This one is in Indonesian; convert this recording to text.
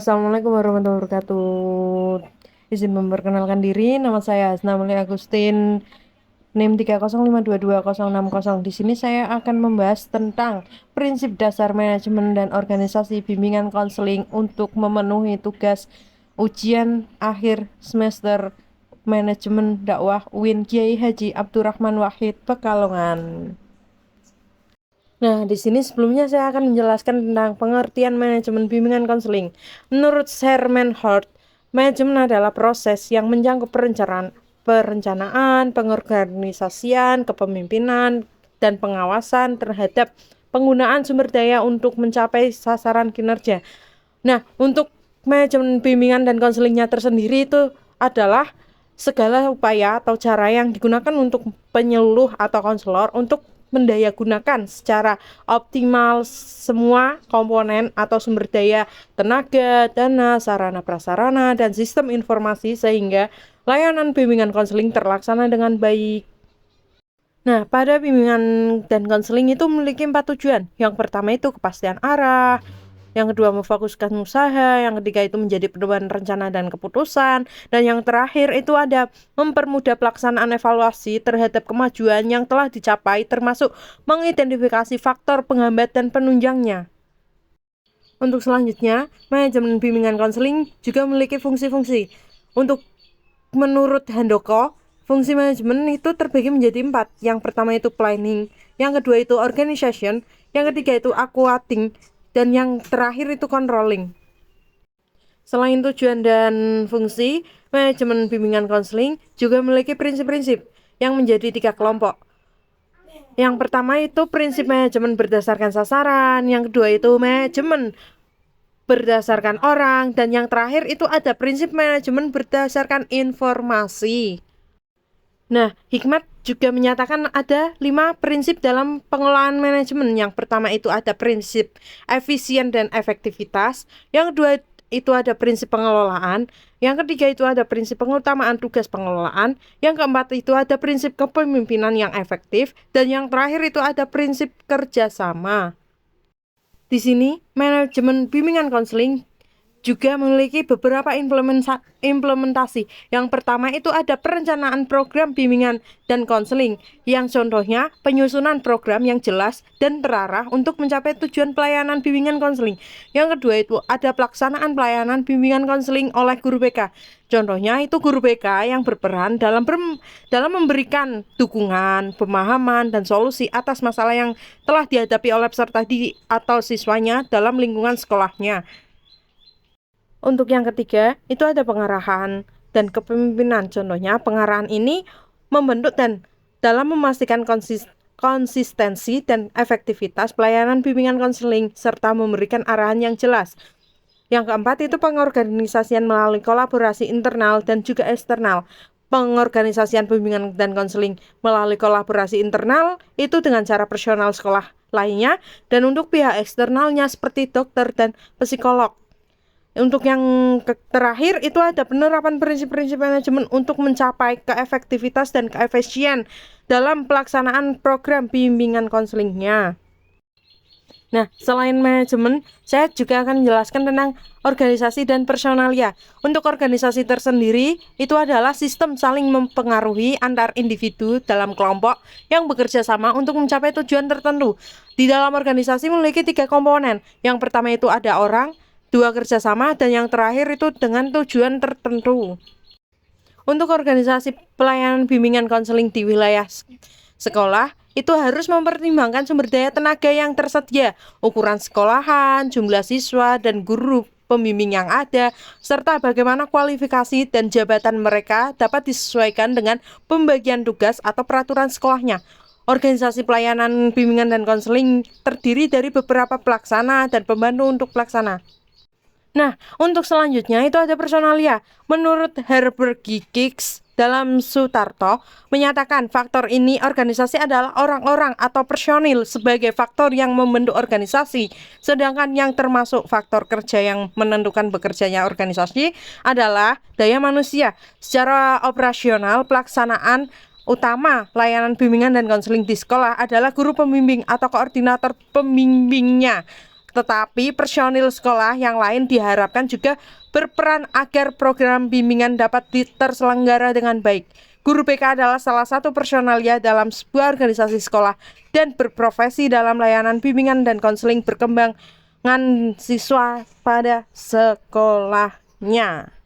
Assalamualaikum warahmatullahi wabarakatuh. Izin memperkenalkan diri, nama saya Hasna Mulia Agustin, NIM 305222060. Di sini saya akan membahas tentang prinsip dasar manajemen dan organisasi bimbingan konseling untuk memenuhi tugas ujian akhir semester manajemen dakwah UIN Kiai Haji Abdurrahman Wahid Pekalongan. Nah, di sini sebelumnya saya akan menjelaskan tentang pengertian manajemen bimbingan konseling. Menurut Sherman Hort, manajemen adalah proses yang mencakup perencanaan, pengorganisasian, kepemimpinan, dan pengawasan terhadap penggunaan sumber daya untuk mencapai sasaran kinerja. Nah, untuk manajemen bimbingan dan konselingnya tersendiri itu adalah segala upaya atau cara yang digunakan untuk penyuluh atau konselor untuk mendayagunakan secara optimal semua komponen atau sumber daya tenaga, dana, sarana prasarana, dan sistem informasi sehingga layanan bimbingan konseling terlaksana dengan baik. Nah, pada bimbingan dan konseling itu memiliki 4 tujuan. Yang pertama itu kepastian arah, yang kedua memfokuskan usaha, yang ketiga itu menjadi pedoman rencana dan keputusan, dan yang terakhir itu ada mempermudah pelaksanaan evaluasi terhadap kemajuan yang telah dicapai termasuk mengidentifikasi faktor penghambat dan penunjangnya. Untuk selanjutnya, manajemen bimbingan konseling juga memiliki fungsi-fungsi. Menurut Handoko, fungsi manajemen itu terbagi menjadi 4. Yang pertama itu planning, yang kedua itu organization, yang ketiga itu aquating, dan yang terakhir itu controlling. Selain tujuan dan fungsi, manajemen bimbingan konseling juga memiliki prinsip-prinsip yang menjadi 3 kelompok. Yang pertama itu prinsip manajemen berdasarkan sasaran, yang kedua itu manajemen berdasarkan orang, dan yang terakhir itu ada prinsip manajemen berdasarkan informasi. Nah, Hikmat juga menyatakan ada 5 prinsip dalam pengelolaan manajemen. Yang pertama itu ada prinsip efisien dan efektivitas. Yang kedua itu ada prinsip pengelolaan. Yang ketiga itu ada prinsip pengutamaan tugas pengelolaan. Yang keempat itu ada prinsip kepemimpinan yang efektif. Dan yang terakhir itu ada prinsip kerjasama. Di sini, manajemen bimbingan konseling juga memiliki beberapa implementasi. Yang pertama itu ada perencanaan program bimbingan dan konseling, yang contohnya penyusunan program yang jelas dan terarah untuk mencapai tujuan pelayanan bimbingan konseling. Yang kedua itu ada pelaksanaan pelayanan bimbingan konseling oleh guru BK. Contohnya itu guru BK yang berperan dalam memberikan dukungan, pemahaman, dan solusi atas masalah yang telah dihadapi oleh peserta didik atau siswanya dalam lingkungan sekolahnya. Untuk yang ketiga, itu ada pengarahan dan kepemimpinan. Contohnya, pengarahan ini membentuk dan dalam memastikan konsistensi dan efektivitas pelayanan bimbingan konseling, serta memberikan arahan yang jelas. Yang keempat, itu pengorganisasian melalui kolaborasi internal dan juga eksternal. Pengorganisasian bimbingan dan konseling melalui kolaborasi internal itu dengan cara personal sekolah lainnya, dan untuk pihak eksternalnya seperti dokter dan psikolog. Untuk yang terakhir itu ada penerapan prinsip-prinsip manajemen untuk mencapai keefektivitas dan keefisien dalam pelaksanaan program bimbingan konselingnya. Nah, selain manajemen, saya juga akan menjelaskan tentang organisasi dan personalia. Untuk organisasi tersendiri, itu adalah sistem saling mempengaruhi antar individu dalam kelompok yang bekerja sama untuk mencapai tujuan tertentu. Di dalam organisasi memiliki 3 komponen. Yang pertama itu ada orang, 2 kerjasama, dan yang terakhir itu dengan tujuan tertentu. Untuk organisasi pelayanan bimbingan konseling di wilayah sekolah, itu harus mempertimbangkan sumber daya tenaga yang tersedia, ukuran sekolahan, jumlah siswa, dan guru pembimbing yang ada, serta bagaimana kualifikasi dan jabatan mereka dapat disesuaikan dengan pembagian tugas atau peraturan sekolahnya. Organisasi pelayanan bimbingan dan konseling terdiri dari beberapa pelaksana dan pembantu untuk pelaksana. Nah, untuk selanjutnya itu ada personalia. Menurut Herbert Giggs dalam Sutarto menyatakan faktor ini organisasi adalah orang-orang atau personil sebagai faktor yang membentuk organisasi. Sedangkan yang termasuk faktor kerja yang menentukan bekerjanya organisasi adalah daya manusia. Secara operasional, pelaksanaan utama layanan bimbingan dan konseling di sekolah adalah guru pembimbing atau koordinator pembimbingnya. Tetapi personil sekolah yang lain diharapkan juga berperan agar program bimbingan dapat terselenggara dengan baik. Guru BK adalah salah satu personalia dalam sebuah organisasi sekolah dan berprofesi dalam layanan bimbingan dan konseling perkembangan siswa pada sekolahnya.